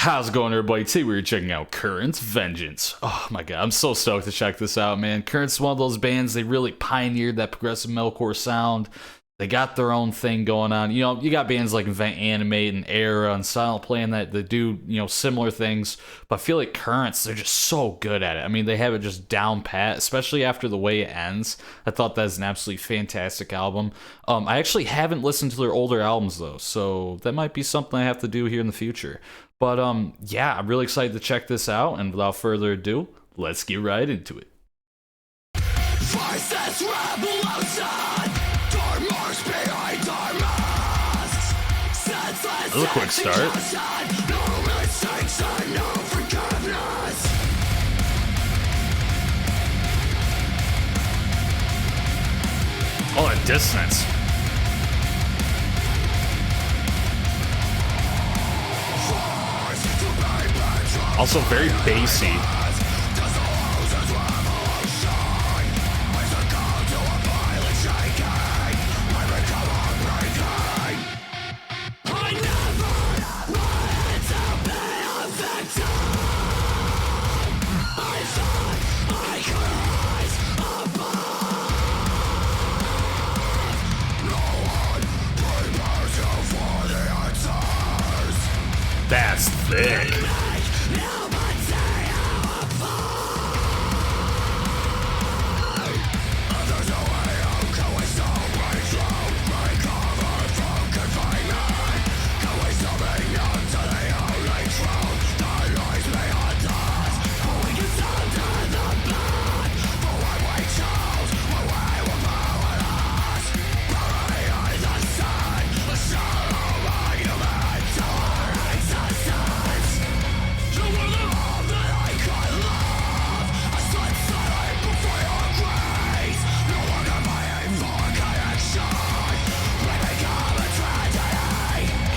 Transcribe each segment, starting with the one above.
How's it going, everybody? Today we were checking out Current's Vengeance. Oh my god, I'm so stoked to check this out, man. Current's one of those bands, they really pioneered that progressive metalcore sound. They got their own thing going on. You know, you got bands like Event Animate and Era and Silent Plan that do, similar things. But I feel like Currents, they're just so good at it. I mean, they have it just down pat, especially after the way it ends. I thought that's an absolutely fantastic album. I actually haven't listened to their older albums, though, so that might be something I have to do here in the future. But, yeah, I'm really excited to check this out, and without further ado, let's get right into it. Voices revolution, dark marks behind our masks. Senseless That was a quick start. execution, no mistakes and no forgiveness. Oh, that dissonance. Also very bassy. That's thick.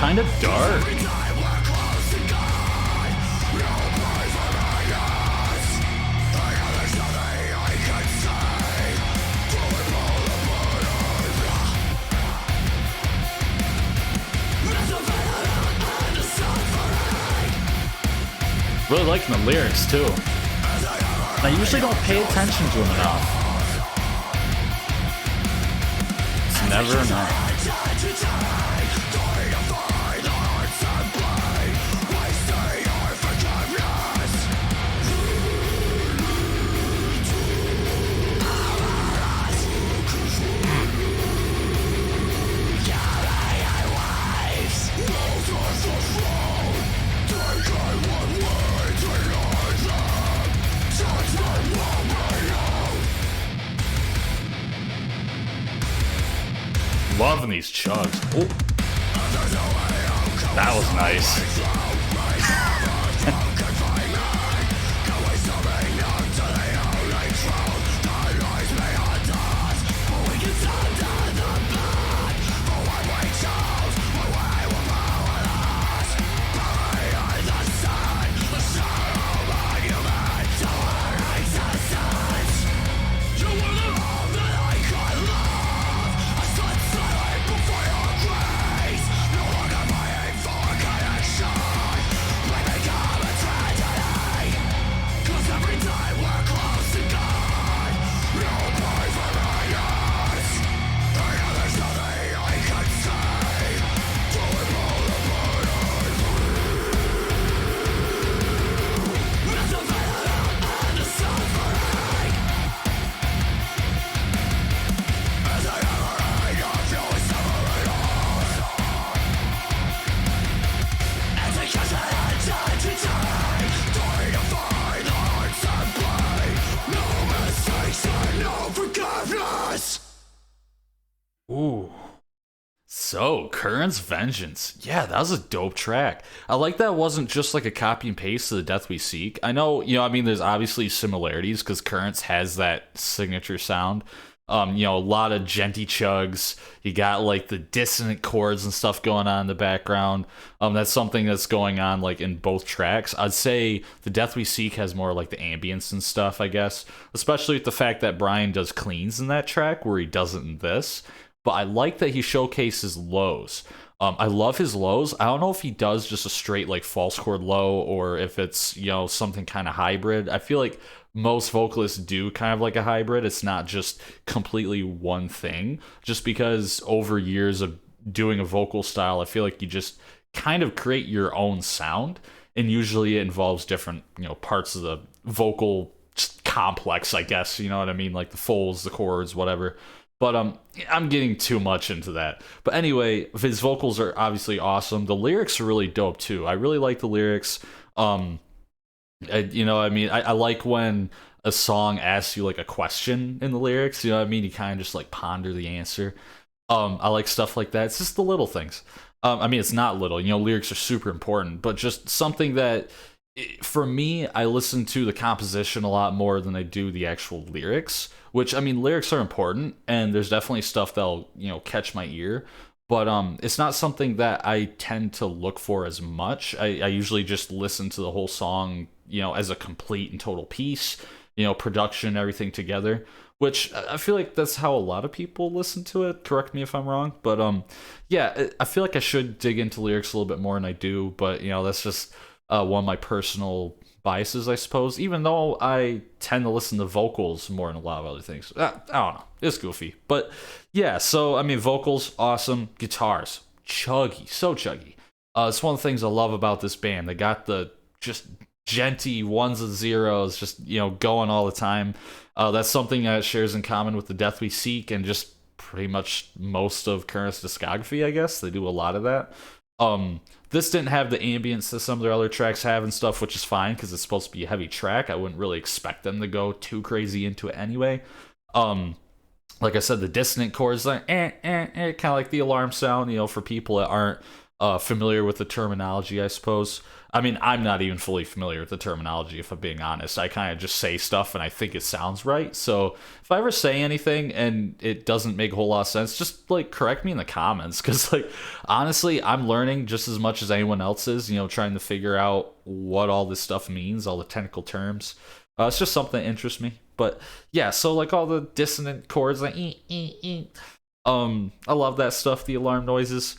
Kind of dark. Really liking the lyrics too. I usually don't pay attention to them enough. It's never enough. Loving these chugs. Oh. That was nice. Ooh. So, Current's Vengeance. Yeah, that was a dope track. I like that it wasn't just like a copy and paste of The Death We Seek. I know, there's obviously similarities because Current's has that signature sound. A lot of genty chugs. You got like the dissonant chords and stuff going on in the background. That's something that's going on like in both tracks. I'd say The Death We Seek has more like the ambience and stuff, I guess. Especially with the fact that Brian does cleans in that track where he doesn't in this. But I like that he showcases lows. I love his lows. I don't know if he does just a straight like false chord low or if it's, something kind of hybrid. I feel like most vocalists do kind of like a hybrid. It's not just completely one thing. Just because over years of doing a vocal style, I feel like you just kind of create your own sound, and usually it involves different, parts of the vocal complex, I guess, you know what I mean, like the folds, the chords, whatever. But I'm getting too much into that. But anyway, his vocals are obviously awesome. The lyrics are really dope too. I really like the lyrics. I like when a song asks you like a question in the lyrics. You know what I mean? You kind of just like ponder the answer. I like stuff like that. It's just the little things. It's not little. Lyrics are super important, but just something that for me, I listen to the composition a lot more than I do the actual lyrics, which lyrics are important and there's definitely stuff that'll, catch my ear, but it's not something that I tend to look for as much. I usually just listen to the whole song, as a complete and total piece, production, everything together, which I feel like that's how a lot of people listen to it. Correct me if I'm wrong, but yeah, I feel like I should dig into lyrics a little bit more than I do, but that's just one of my personal biases, I suppose, even though I tend to listen to vocals more than a lot of other things. I don't know. It's goofy. But yeah, so, vocals, awesome. Guitars, chuggy, so chuggy. It's one of the things I love about this band. They got the just genty ones and zeros, just, going all the time. That's something that shares in common with the Death We Seek and just pretty much most of Current's discography, I guess. They do a lot of that. This didn't have the ambience that some of their other tracks have and stuff, which is fine because it's supposed to be a heavy track. I wouldn't really expect them to go too crazy into it anyway. Like I said, the dissonant chords, like kind of like the alarm sound, for people that aren't familiar with the terminology, I suppose. I'm not even fully familiar with the terminology, if I'm being honest. I kind of just say stuff and I think it sounds right. So if I ever say anything and it doesn't make a whole lot of sense, just like correct me in the comments. Because honestly, I'm learning just as much as anyone else is, trying to figure out what all this stuff means, all the technical terms. It's just something that interests me. But yeah, so like all the dissonant chords, like I love that stuff, the alarm noises.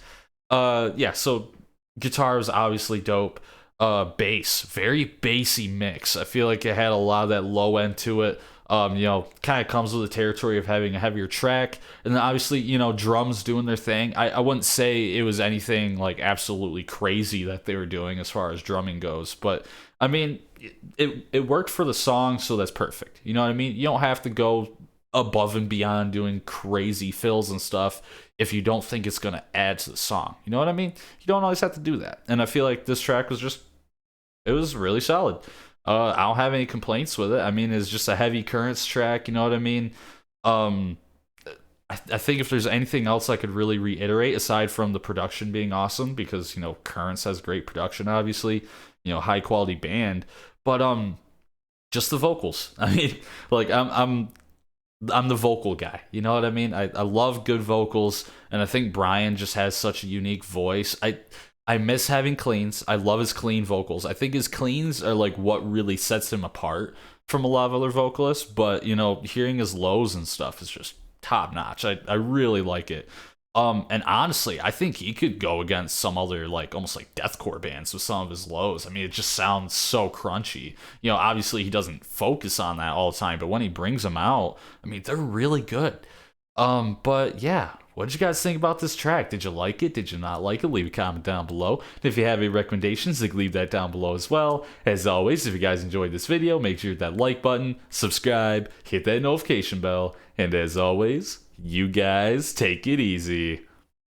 Yeah, so guitar is obviously dope. Bass, very bassy mix. I feel like it had a lot of that low end to it. Kind of comes with the territory of having a heavier track, and then obviously, drums doing their thing. I wouldn't say it was anything like absolutely crazy that they were doing as far as drumming goes, but it worked for the song, so that's perfect. You know what I mean? You don't have to go above and beyond doing crazy fills and stuff if you don't think it's going to add to the song. You know what I mean? You don't always have to do that. And I feel like this track it was really solid. I don't have any complaints with it. It's just a heavy Currents track, you know what I mean? I think if there's anything else I could really reiterate aside from the production being awesome, because, Currents has great production, obviously, high quality band, but just the vocals. I'm the vocal guy. You know what I mean? I love good vocals, and I think Brian just has such a unique voice. I miss having cleans. I love his clean vocals. I think his cleans are like what really sets him apart from a lot of other vocalists, but hearing his lows and stuff is just top notch. I really like it. And honestly, I think he could go against some other like almost like deathcore bands with some of his lows. It just sounds so crunchy. Obviously he doesn't focus on that all the time, but when he brings them out, they're really good. But yeah, what did you guys think about this track? Did you like it? Did you not like it? Leave a comment down below. And if you have any recommendations, leave that down below as well. As always, if you guys enjoyed this video, make sure to hit that like button, subscribe, hit that notification bell, and as always, you guys take it easy.